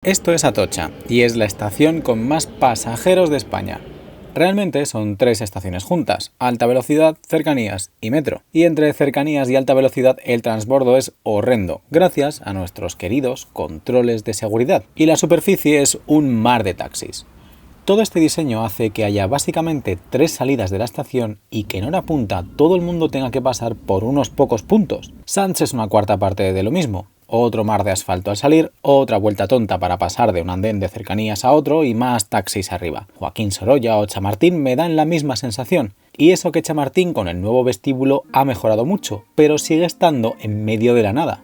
Esto es Atocha y es la estación con más pasajeros de España. Realmente son 3 estaciones juntas: alta velocidad, cercanías y metro. Y entre cercanías y alta velocidad el transbordo es horrendo, gracias a nuestros queridos controles de seguridad. Y la superficie es un mar de taxis. Todo este diseño hace que haya básicamente 3 salidas de la estación y que en hora punta todo el mundo tenga que pasar por unos pocos puntos. Sants es una cuarta parte de lo mismo. Otro mar de asfalto al salir, otra vuelta tonta para pasar de un andén de cercanías a otro y más taxis arriba. Joaquín Sorolla o Chamartín me dan la misma sensación. Y eso que Chamartín con el nuevo vestíbulo ha mejorado mucho, pero sigue estando en medio de la nada.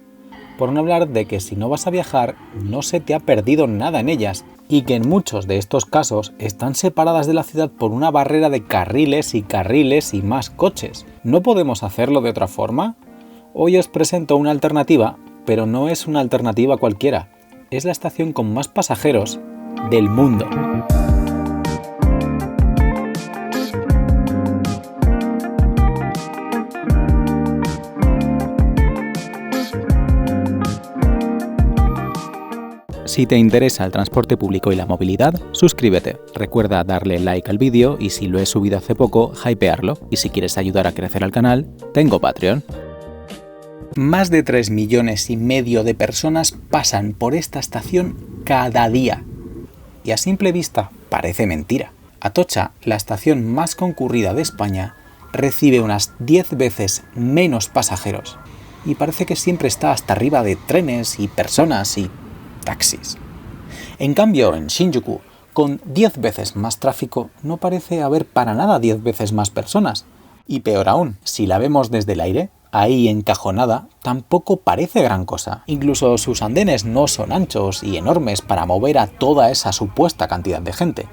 Por no hablar de que si no vas a viajar, no se te ha perdido nada en ellas, y que en muchos de estos casos están separadas de la ciudad por una barrera de carriles y más coches. ¿No podemos hacerlo de otra forma? Hoy os presento una alternativa, pero no es una alternativa cualquiera. Es la estación con más pasajeros del mundo. Si te interesa el transporte público y la movilidad, suscríbete. Recuerda darle like al vídeo y si lo he subido hace poco, hypearlo. Y si quieres ayudar a crecer al canal, tengo Patreon. Más de 3,5 millones de personas pasan por esta estación cada día. Y a simple vista parece mentira. Atocha, la estación más concurrida de España, recibe unas 10 veces menos pasajeros. Y parece que siempre está hasta arriba de trenes y personas y taxis. En cambio, en Shinjuku, con 10 veces más tráfico, no parece haber para nada 10 veces más personas. Y peor aún, si la vemos desde el aire, ahí encajonada, tampoco parece gran cosa. Incluso sus andenes no son anchos y enormes para mover a toda esa supuesta cantidad de gente.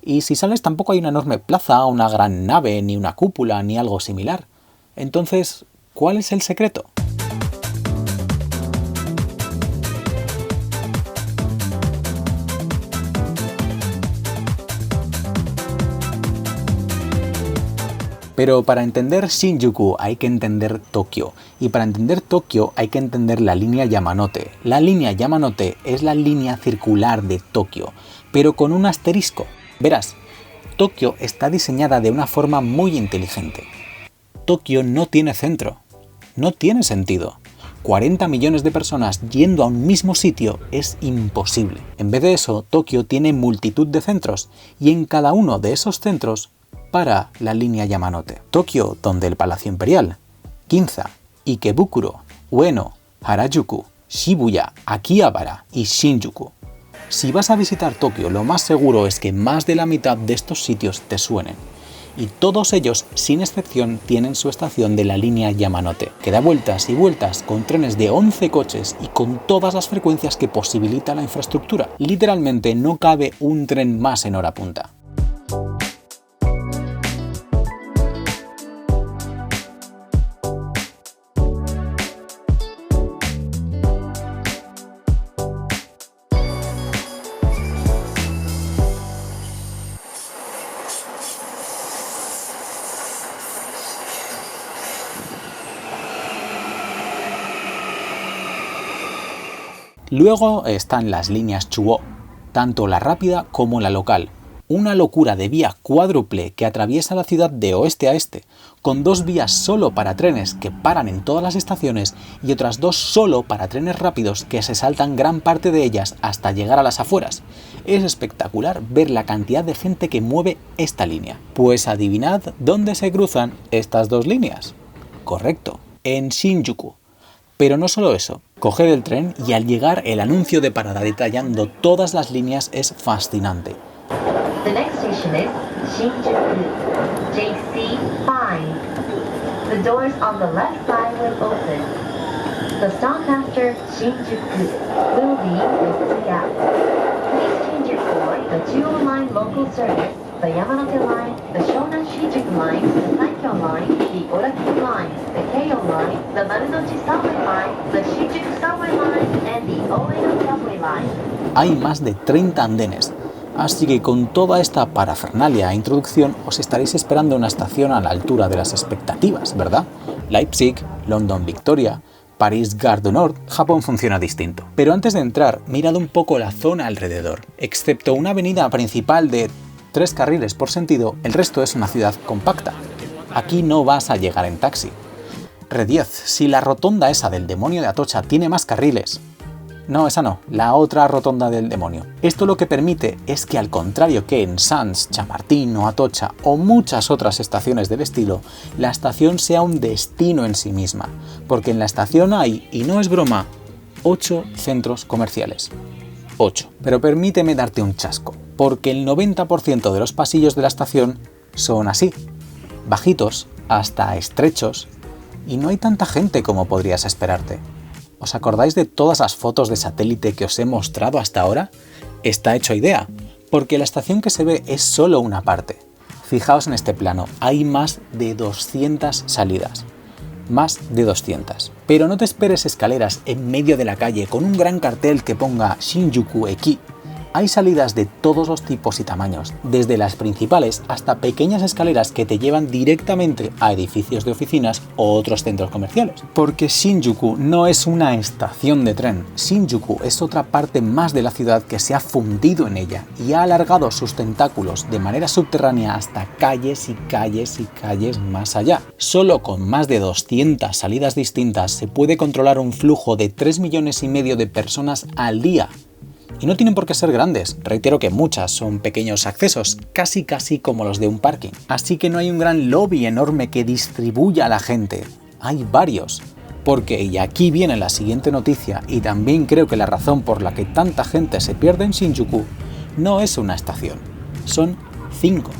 Y si sales tampoco hay una enorme plaza, una gran nave, ni una cúpula, ni algo similar. Entonces, ¿cuál es el secreto? Pero para entender Shinjuku hay que entender Tokio, y para entender Tokio hay que entender la línea Yamanote. La línea Yamanote es la línea circular de Tokio, pero con un asterisco. Verás, Tokio está diseñada de una forma muy inteligente. Tokio no tiene centro, no tiene sentido. 40 millones de personas yendo a un mismo sitio es imposible. En vez de eso, Tokio tiene multitud de centros, y en cada uno de esos centros para la línea Yamanote. Tokio, donde el Palacio Imperial, Ginza, Ikebukuro, Ueno, Harajuku, Shibuya, Akihabara y Shinjuku. Si vas a visitar Tokio, lo más seguro es que más de la mitad de estos sitios te suenen. Y todos ellos, sin excepción, tienen su estación de la línea Yamanote, que da vueltas y vueltas con trenes de 11 coches y con todas las frecuencias que posibilita la infraestructura. Literalmente no cabe un tren más en hora punta. Luego están las líneas Chuo, tanto la rápida como la local. Una locura de vía cuádruple que atraviesa la ciudad de oeste a este, con 2 vías solo para trenes que paran en todas las estaciones y otras 2 solo para trenes rápidos que se saltan gran parte de ellas hasta llegar a las afueras. Es espectacular ver la cantidad de gente que mueve esta línea. Pues adivinad dónde se cruzan estas 2 líneas. Correcto, en Shinjuku. Pero no solo eso, coger el tren y al llegar el anuncio de parada detallando todas las líneas es fascinante. The next station is Shinjuku, JC5. The doors on the left side will open. The stop after Shinjuku will be with the gap. Please change it for the Chuo Line local service, the Yamanote Line, the Shonan Shinjuku Line, the Saikyo Line, the Orakuchi Line, the Keio Line, the Marunouchi Subway Line, the Shinjuku Subway Line, and the Ueno Subway Line. Hay más de 30 andenes, así que con toda esta parafernalia e introducción os estaréis esperando una estación a la altura de las expectativas, ¿verdad? Leipzig, London Victoria, París-Gare du Nord, Japón funciona distinto. Pero antes de entrar, mirad un poco la zona alrededor. Excepto una avenida principal de 3 carriles por sentido, el resto es una ciudad compacta. Aquí no vas a llegar en taxi. Re10, si la rotonda esa del demonio de Atocha tiene más carriles... No, esa no, la otra rotonda del demonio. Esto lo que permite es que, al contrario que en Sants, Chamartín o Atocha o muchas otras estaciones del estilo, la estación sea un destino en sí misma, porque en la estación hay, y no es broma, 8 centros comerciales. 8. Pero permíteme darte un chasco, porque el 90% de los pasillos de la estación son así, bajitos, hasta estrechos, y no hay tanta gente como podrías esperarte. ¿Os acordáis de todas las fotos de satélite que os he mostrado hasta ahora? Está hecho idea, porque la estación que se ve es solo una parte. Fijaos en este plano, hay más de 200 salidas. Más de 200. Pero no te esperes escaleras en medio de la calle con un gran cartel que ponga Shinjuku Eki. Hay salidas de todos los tipos y tamaños, desde las principales hasta pequeñas escaleras que te llevan directamente a edificios de oficinas o otros centros comerciales. Porque Shinjuku no es una estación de tren, Shinjuku es otra parte más de la ciudad que se ha fundido en ella y ha alargado sus tentáculos de manera subterránea hasta calles y calles y calles más allá. Solo con más de 200 salidas distintas se puede controlar un flujo de 3,5 millones de personas al día. Y no tienen por qué ser grandes, reitero que muchas son pequeños accesos, casi como los de un parking. Así que no hay un gran lobby enorme que distribuya a la gente, hay varios. Porque, y aquí viene la siguiente noticia, y también creo que la razón por la que tanta gente se pierde en Shinjuku, no es una estación, son 5.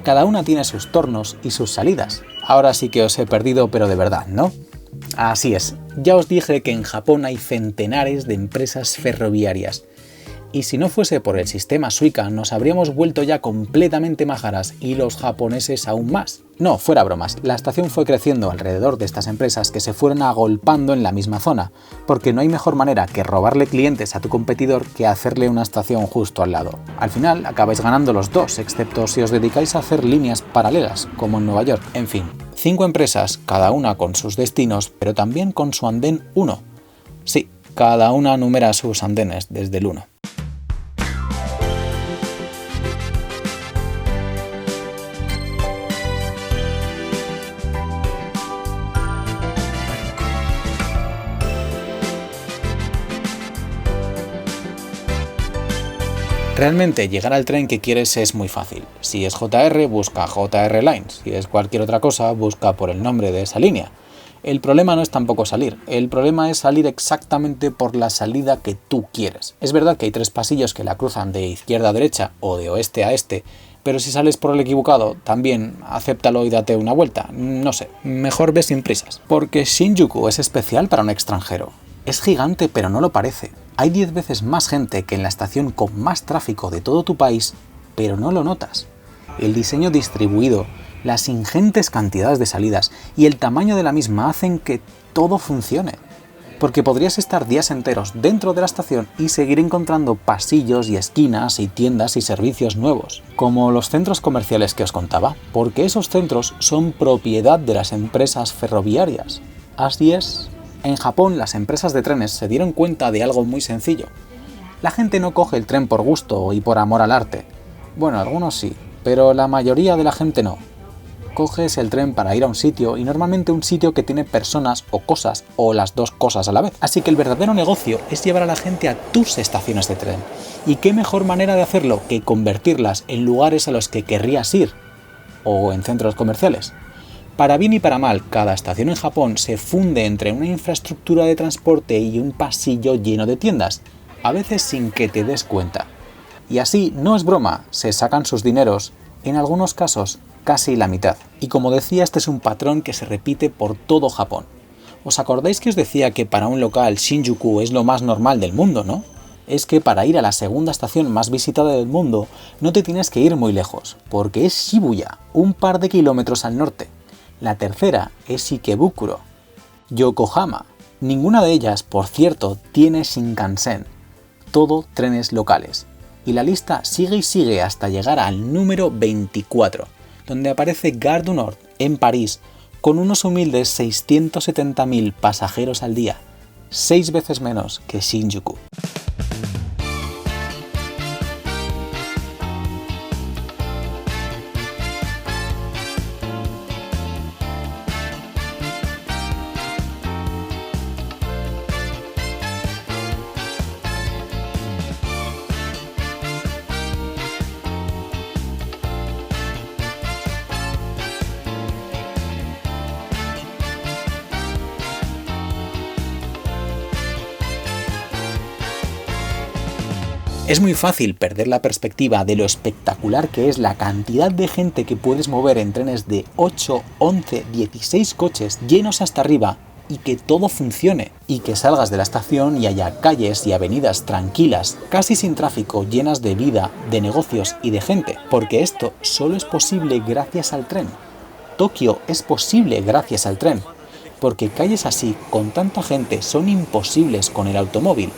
Cada una tiene sus tornos y sus salidas. Ahora sí que os he perdido, pero de verdad, ¿no? Así es, ya os dije que en Japón hay centenares de empresas ferroviarias. Y si no fuese por el sistema Suica, nos habríamos vuelto ya completamente májaras y los japoneses aún más. No, fuera bromas, la estación fue creciendo alrededor de estas empresas que se fueron agolpando en la misma zona, porque no hay mejor manera que robarle clientes a tu competidor que hacerle una estación justo al lado. Al final acabáis ganando los dos, excepto si os dedicáis a hacer líneas paralelas, como en Nueva York. En fin, 5 empresas, cada una con sus destinos, pero también con su andén 1. Sí, cada una numera sus andenes desde el 1. Realmente llegar al tren que quieres es muy fácil. Si es JR, busca JR Lines. Si es cualquier otra cosa, busca por el nombre de esa línea. El problema no es tampoco salir, el problema es salir exactamente por la salida que tú quieres. Es verdad que hay 3 pasillos que la cruzan de izquierda a derecha o de oeste a este, pero si sales por el equivocado, también acéptalo y date una vuelta. No sé, mejor ve sin prisas. Porque Shinjuku es especial para un extranjero. Es gigante, pero no lo parece. Hay 10 veces más gente que en la estación con más tráfico de todo tu país, pero no lo notas. El diseño distribuido, las ingentes cantidades de salidas y el tamaño de la misma hacen que todo funcione. Porque podrías estar días enteros dentro de la estación y seguir encontrando pasillos y esquinas y tiendas y servicios nuevos, como los centros comerciales que os contaba, porque esos centros son propiedad de las empresas ferroviarias. Así es. En Japón, las empresas de trenes se dieron cuenta de algo muy sencillo. La gente no coge el tren por gusto y por amor al arte. Bueno, algunos sí, pero la mayoría de la gente no. Coges el tren para ir a un sitio y normalmente un sitio que tiene personas o cosas o las dos cosas a la vez. Así que el verdadero negocio es llevar a la gente a tus estaciones de tren. ¿Y qué mejor manera de hacerlo que convertirlas en lugares a los que querrías ir? O en centros comerciales. Para bien y para mal, cada estación en Japón se funde entre una infraestructura de transporte y un pasillo lleno de tiendas, a veces sin que te des cuenta. Y así, no es broma, se sacan sus dineros, en algunos casos casi la mitad. Y como decía, este es un patrón que se repite por todo Japón. ¿Os acordáis que os decía que para un local Shinjuku es lo más normal del mundo, no? Es que para ir a la segunda estación más visitada del mundo no te tienes que ir muy lejos, porque es Shibuya, un par de kilómetros al norte. La tercera es Ikebukuro, Yokohama. Ninguna de ellas, por cierto, tiene Shinkansen. Todo trenes locales. Y la lista sigue y sigue hasta llegar al número 24, donde aparece Gare du Nord, en París, con unos humildes 670.000 pasajeros al día, 6 veces menos que Shinjuku. Es muy fácil perder la perspectiva de lo espectacular que es la cantidad de gente que puedes mover en trenes de 8, 11, 16 coches llenos hasta arriba y que todo funcione, y que salgas de la estación y haya calles y avenidas tranquilas, casi sin tráfico, llenas de vida, de negocios y de gente, porque esto solo es posible gracias al tren. Tokio es posible gracias al tren, porque calles así, con tanta gente, son imposibles con el automóvil.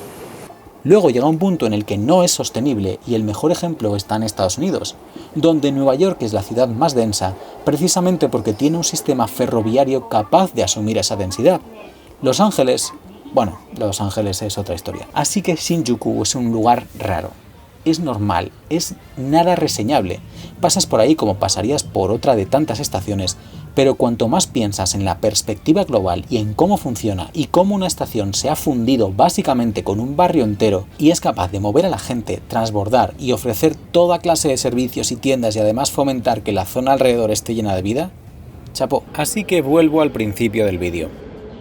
Luego llega un punto en el que no es sostenible y el mejor ejemplo está en Estados Unidos, donde Nueva York es la ciudad más densa precisamente porque tiene un sistema ferroviario capaz de asumir esa densidad. Los Ángeles es otra historia. Así que Shinjuku es un lugar raro. Es normal, es nada reseñable. Pasas por ahí como pasarías por otra de tantas estaciones, pero cuanto más piensas en la perspectiva global y en cómo funciona y cómo una estación se ha fundido básicamente con un barrio entero y es capaz de mover a la gente, transbordar y ofrecer toda clase de servicios y tiendas y además fomentar que la zona alrededor esté llena de vida, chapó. Así que vuelvo al principio del vídeo,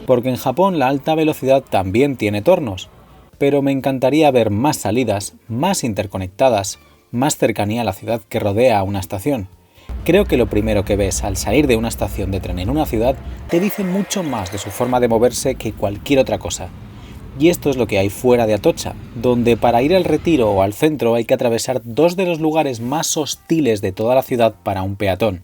porque en Japón la alta velocidad también tiene tornos, pero me encantaría ver más salidas, más interconectadas, más cercanía a la ciudad que rodea a una estación. Creo que lo primero que ves al salir de una estación de tren en una ciudad te dice mucho más de su forma de moverse que cualquier otra cosa. Y esto es lo que hay fuera de Atocha, donde para ir al Retiro o al centro hay que atravesar dos de los lugares más hostiles de toda la ciudad para un peatón.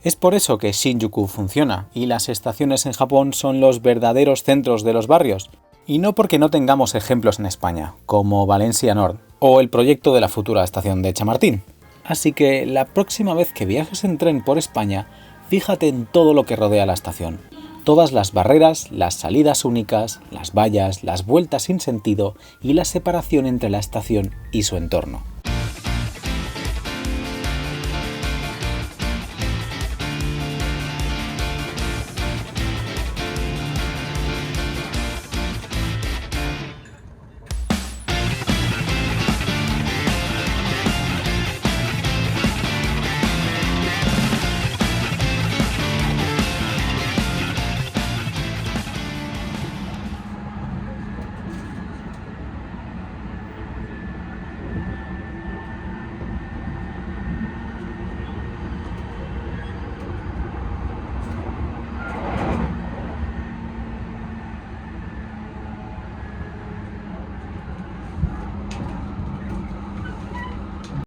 Es por eso que Shinjuku funciona y las estaciones en Japón son los verdaderos centros de los barrios, y no porque no tengamos ejemplos en España, como Valencia Nord o el proyecto de la futura estación de Chamartín. Así que la próxima vez que viajes en tren por España, fíjate en todo lo que rodea la estación. Todas las barreras, las salidas únicas, las vallas, las vueltas sin sentido y la separación entre la estación y su entorno.